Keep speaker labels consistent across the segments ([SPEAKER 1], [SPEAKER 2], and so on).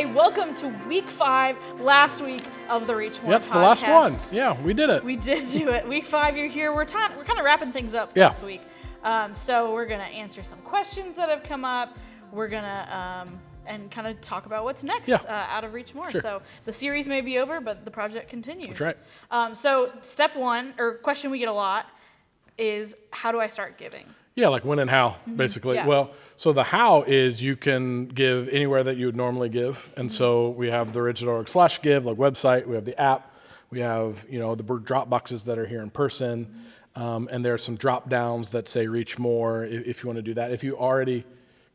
[SPEAKER 1] Hi, welcome to week 5, last week of the Reach More
[SPEAKER 2] That's
[SPEAKER 1] podcast.
[SPEAKER 2] the last one. Yeah, we did it.
[SPEAKER 1] We did do it. Week 5, you're here. We're kind of wrapping things up this week. So we're going to answer some questions that have come up. We're going to and kind of talk about what's next out of Reach More.
[SPEAKER 2] Sure.
[SPEAKER 1] So the series may be over, but the project continues.
[SPEAKER 2] That's right.
[SPEAKER 1] So step 1, or question we get a lot, is how do I start giving?
[SPEAKER 2] Yeah, like when and how, basically.
[SPEAKER 1] Yeah.
[SPEAKER 2] Well, so the how is you can give anywhere that you would normally give. And so we have the ridge.org/give, like website. We have the app. We have, the drop boxes that are here in person. And there are some drop downs that say reach more if you want to do that. If you already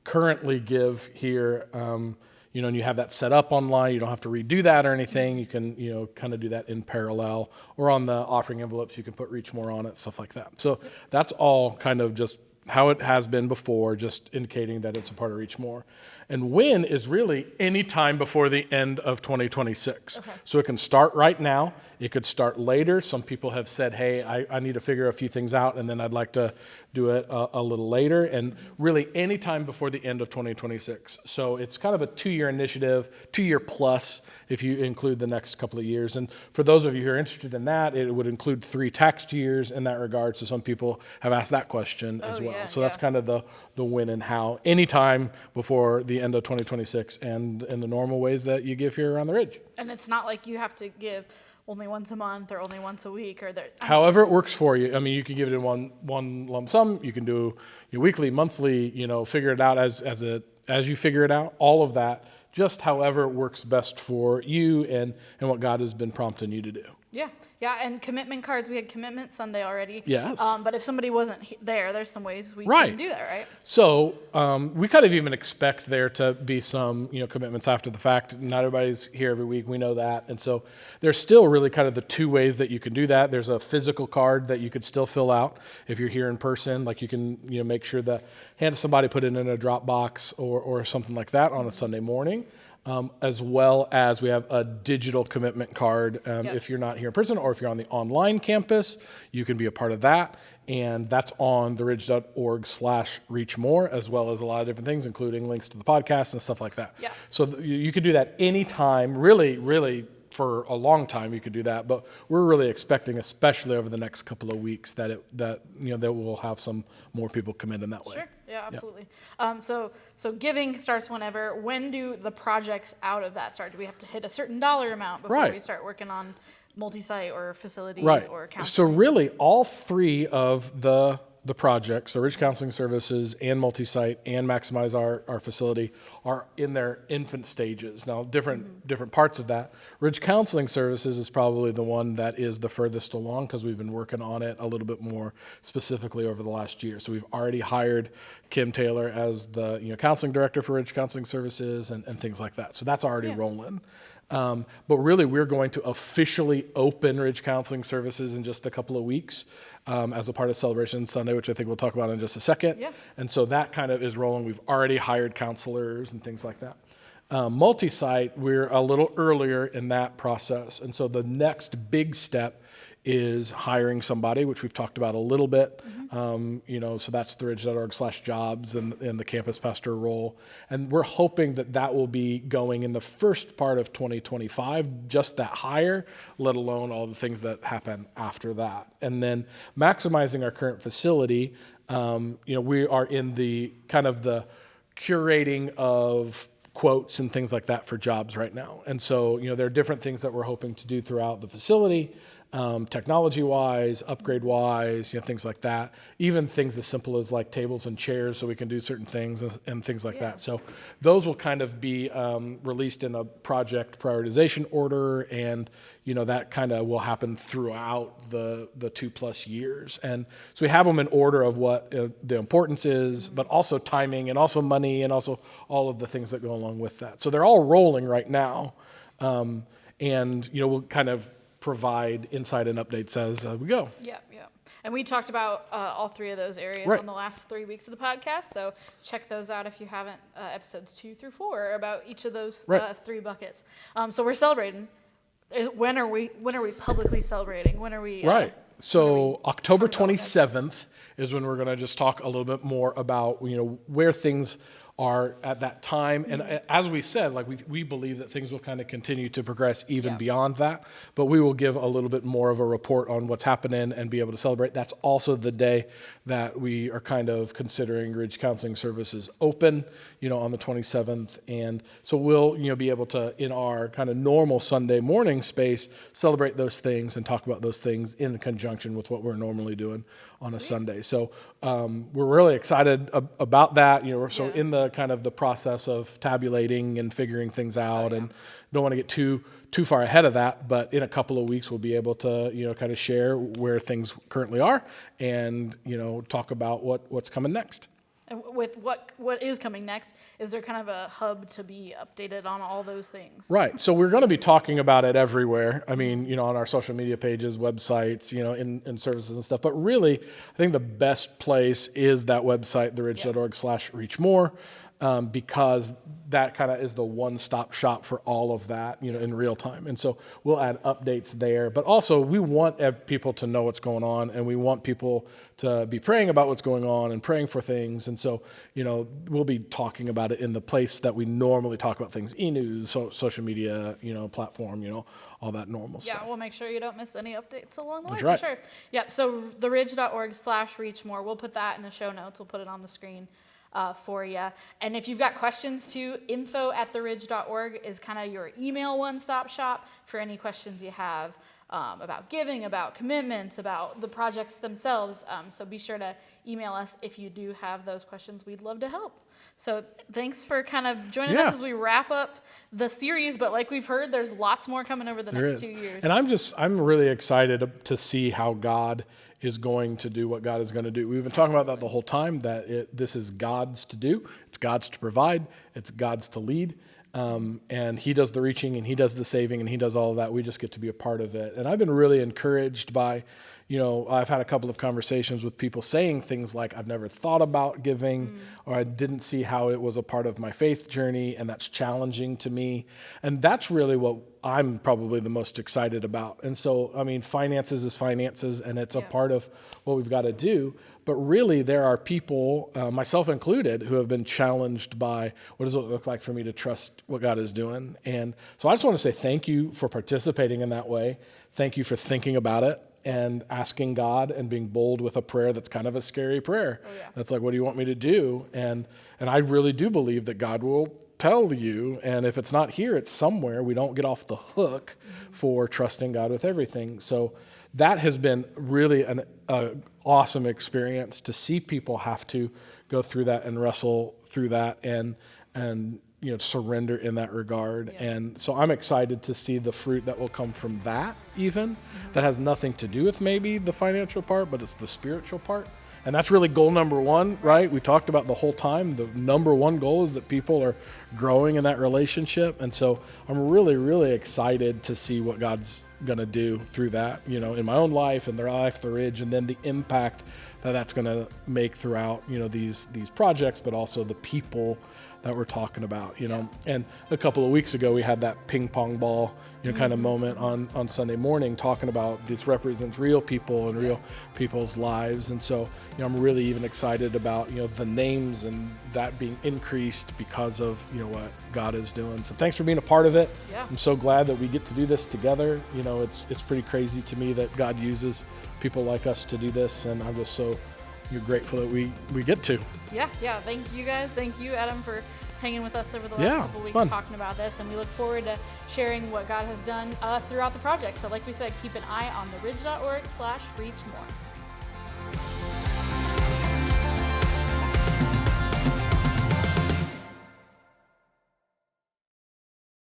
[SPEAKER 2] currently give here, and you have that set up online, you don't have to redo that or anything. You can, kind of do that in parallel, or on the offering envelopes, you can put reach more on it, stuff like that. So that's all kind of just how it has been before, just indicating that it's a part of Reach More. And when is really any time before the end of 2026. Okay. So it can start right now. It could start later. Some people have said, hey, I need to figure a few things out, and then I'd like to do it a little later. And really any time before the end of 2026. So it's kind of a 2-year initiative, 2-year plus if you include the next couple of years. And for those of you who are interested in that, it would include 3 tax years in that regard. So some people have asked that question as well. So that's kind of the when and how. Anytime before the end of 2026, and in the normal ways that you give here around the Ridge.
[SPEAKER 1] And it's not like you have to give only once a month or only once a week, or
[SPEAKER 2] however it works for you. I mean, you can give it in one lump sum. You can do your weekly, monthly. Figure it out as you figure it out. All of that, just however it works best for you and what God has been prompting you to do.
[SPEAKER 1] Yeah, and commitment cards. We had Commitment Sunday already.
[SPEAKER 2] Yes.
[SPEAKER 1] But if somebody wasn't there, there's some ways we can do that, right?
[SPEAKER 2] So we kind of even expect there to be some, commitments after the fact. Not everybody's here every week. We know that. And so there's still really kind of the 2 ways that you can do that. There's a physical card that you could still fill out if you're here in person. Like you can, make sure that hand to somebody, put it in a drop box or something like that on a Sunday morning. As well as we have a digital commitment card. If you're not here in person, or if you're on the online campus, you can be a part of that. And that's on theridge.org/reachmore, as well as a lot of different things, including links to the podcast and stuff like that. Yeah. So you could do that anytime, really for a long time you could do that, but we're really expecting, especially over the next couple of weeks, that we'll have some more people come in that way.
[SPEAKER 1] Sure. Yeah, absolutely. So giving starts whenever. When do the projects out of that start? Do we have to hit a certain dollar amount before we start working on multi-site or facilities or counseling?
[SPEAKER 2] So really all 3 of the projects, so Ridge Counseling Services and Multi-Site and Maximize our facility, are in their infant stages. Now, different parts of that. Ridge Counseling Services is probably the one that is the furthest along, because we've been working on it a little bit more specifically over the last year. So we've already hired Kim Taylor as the counseling director for Ridge Counseling Services and things like that. So that's already rolling. But really, we're going to officially open Ridge Counseling Services in just a couple of weeks as a part of Celebration Sunday, which I think we'll talk about in just a second. Yeah. And so that kind of is rolling. We've already hired counselors and things like that. Multi-site, we're a little earlier in that process. And so the next big step is hiring somebody, which we've talked about a little bit. So that's the ridge.org/jobs and the campus pastor role. And we're hoping that will be going in the first part of 2025, just that hire, let alone all the things that happen after that. And then maximizing our current facility, we are in the kind of the curating of quotes and things like that for jobs right now. And so, there are different things that we're hoping to do throughout the facility, technology-wise, upgrade-wise, things like that. Even things as simple as like tables and chairs, so we can do certain things and things like that. So those will kind of be released in a project prioritization order, and that kind of will happen throughout the 2+ years. And so we have them in order of what the importance is, but also timing, and also money, and also all of the things that go along with that. So they're all rolling right now, and we'll kind of provide insight and updates as we go.
[SPEAKER 1] Yeah. And we talked about all 3 of those areas on the last 3 weeks of the podcast. So check those out if you haven't. Episodes 2 through 4 about each of those 3 buckets. So we're celebrating. When are we publicly celebrating? When are we?
[SPEAKER 2] So October 27th is when we're going to just talk a little bit more about where things are at that time. And as we said, like we believe that things will kind of continue to progress even beyond that, but we will give a little bit more of a report on what's happening and be able to celebrate. That's also the day that we are kind of considering Ridge Counseling Services open, on the 27th. And so we'll, be able to, in our kind of normal Sunday morning space, celebrate those things and talk about those things in conjunction with what we're normally doing on a Sunday. So we're really excited about that. We're so in the kind of the process of tabulating and figuring things out, and don't want to get too far ahead of that. But in a couple of weeks, we'll be able to kind of share where things currently are, and talk about what's coming next.
[SPEAKER 1] And with what is coming next, is there kind of a hub to be updated on all those things? Right.
[SPEAKER 2] So we're going to be talking about it everywhere. I mean, on our social media pages, websites, in services and stuff. But really, I think the best place is that website, theridge.org/reachmore. Because that kind of is the one-stop shop for all of that, in real time. And so we'll add updates there. But also, we want people to know what's going on, and we want people to be praying about what's going on and praying for things. And so, we'll be talking about it in the place that we normally talk about things, e-news, social media, platform, all that normal stuff.
[SPEAKER 1] Yeah, we'll make sure you don't miss any updates along the way,
[SPEAKER 2] right.
[SPEAKER 1] for sure. Yep, so theridge.org/reachmore. We'll put that in the show notes. We'll put it on the screen for you. And if you've got questions too, info@theridge.org is kind of your email one-stop shop for any questions you have about giving, about commitments, about the projects themselves. So be sure to email us if you do have those questions. We'd love to help. So thanks for kind of joining us as we wrap up the series. But like we've heard, there's lots more coming over the next 2 years.
[SPEAKER 2] And I'm really excited to see how God is going to do what God is going to do. We've been talking about that the whole time, that this is God's to do. It's God's to provide. It's God's to lead. And he does the reaching, and he does the saving, and he does all of that. We just get to be a part of it. And I've been really encouraged by, I've had a couple of conversations with people saying things like, I've never thought about giving, or I didn't see how it was a part of my faith journey, and that's challenging to me. And that's really what I'm probably the most excited about. And so, finances is finances, and it's a part of what we've got to do. But really, there are people, myself included, who have been challenged by, what does it look like for me to trust what God is doing? And so I just want to say thank you for participating in that way. Thank you for thinking about it and asking God and being bold with a prayer that's kind of a scary prayer. That's like, what do you want me to do? And I really do believe that God will tell you, and if it's not here, it's somewhere. We don't get off the hook for trusting God with everything. So that has been really an awesome experience to see people have to go through that and wrestle through that and surrender in that regard. And so I'm excited to see the fruit that will come from that, even that has nothing to do with maybe the financial part, but it's the spiritual part. And that's really goal number one, right? We talked about the whole time. The number one goal is that people are growing in that relationship. And so I'm really, really excited to see what God's going to do through that, in my own life and their life, the Ridge, and then the impact that that's going to make throughout, these projects, but also the people that we're talking about, And a couple of weeks ago, we had that ping pong ball, kind of moment on Sunday morning, talking about this represents real people and real people's lives. And so, I'm really even excited about, the names and that being increased because of, what God is doing. So thanks for being a part of it. I'm so glad that we get to do this together. It's pretty crazy to me that God uses people like us to do this. And I'm just so grateful that we get to.
[SPEAKER 1] Yeah. Thank you guys. Thank you, Adam, for hanging with us over the last couple weeks talking about this. And we look forward to sharing what God has done throughout the project. So like we said, keep an eye on theridge.org/reachmore.